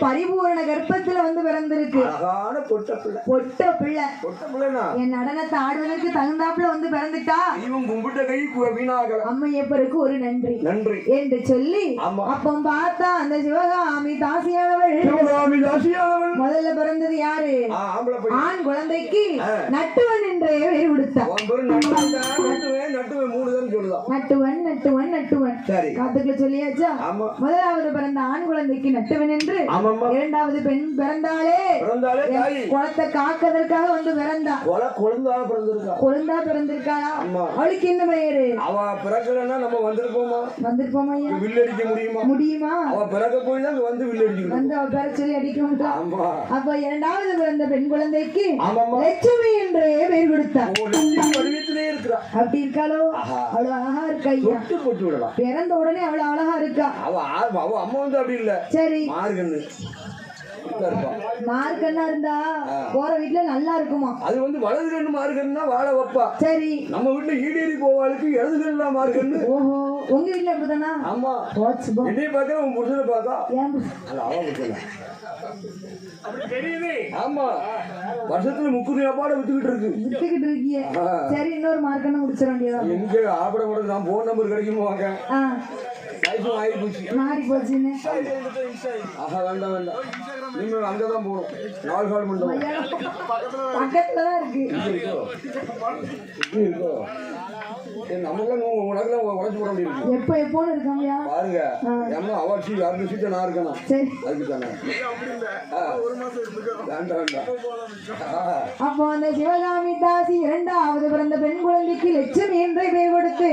பரிபூரண கர்ப்பத்துல வந்து பிறந்திருக்கு. பொட்ட பிள்ளை என் நடனத்தை ஆடுவதற்கு தகுந்தாப்புல வந்து பிறந்துட்டா அம்மையப்பருக்கு ஒரு நன்றி என்று சொல்லி அப்ப பார்த்தா அந்த சிவகாமி தாசியானவள் முதல்ல பிறந்தது யாரு? ஆண் குழந்தைக்கு நட்டுவன் என்றே பேர் கொடுத்தார். நட்டுவன் நட்டுவன் நட்டுவன் காத்துக்குள்ள சொல்லியாச்சா? முதலாவது பிறந்த ஆண் குழந்தைக்கு நட்டுவன் என்று, இரண்டாவது பெண் பிறந்தாலே குளத்தை காக்கிறதுக்காக வந்து பிறந்தா. குழந்தா பிறந்திருக்காளா? அவளுக்கு என்ன பெயரு? அவ பிறக்கலன்னா நம்ம வந்திருப்போமா? வந்திருப்போமா? வில்லடிக்க முடியுமா? அவ பிறக்க போய் தான் வந்து வில்லடிக்கணும். வந்து அவ பிறக்க சொல்லி அடிக்க மாட்டான். அப்ப இரண்டாவது பிறந்த பெண் குழந்தைக்கு லட்சுமி என்று பெயர் கொடுத்தா. அப்படி இருக்காளோ? அவ்வளவு அழகா இருக்கா. பிறந்த உடனே அவ்வளவு அழகா இருக்கா. அவ அம்மா வந்து அப்படி இல்ல. சரி, மார்கன்னா இருந்தா போற வீட்டுல நல்லா இருக்குமா? அது வந்து வலது கண்ணு மார்கன்னா வாழ வைப்பா. சரி, நம்ம வீட்டுல ஈடேறி போவாளுக்கு இடது கண்ணா மார்கன்னு. ஓஹோ, உங்க வீட்டுல அப்படிதானா? ஆமா. என்னைய பார்த்தா உன் புருஷனை பார்த்தா ஆமா, வருஷத்துல 30 சாப்பாடு வித்துக்கிட்டு இருக்கீங்க. சரி, இன்னொரு மார்க்கெண்ண முடிச்சிட வேண்டியதா? எங்க ஆப்பட கூட நான் போன் நம்பர் கிடைக்குமோ வாங்க. மாறி போச்சுன்னு வேண்டாம் வேண்டாம், நீங்க அங்கதான் போகணும். 4 கால் மண்டபம் பக்கத்துலதான் இருக்கு. நமக்கு உனக்குலாம் உழைச்சு போட முடியும். எப்ப எப்போன்னு இருக்காங்க பாருங்க. ஏமா அவர்ச்சி 2 சீட்டை நான் இருக்கணும். அதுக்கு தானே வேண்டாம் வேண்டாம். அப்போ அந்த சிவகாமி தாசி இரண்டாவது பிறந்த பெண் குழந்தைக்கு லட்சுமி என்ற பெயர் கொடுத்து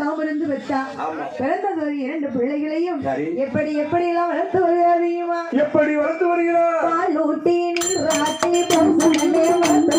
தவமிருந்து பெற்றா. பிறந்தது 2 பிள்ளைகளையும் எப்படி எப்படி எல்லாம் வளர்த்து வருகிறார் தெரியுமா? எப்படி வளர்த்து வருகிறார்? பால் ஊட்டி நீர் ராட்டி வளர்த்து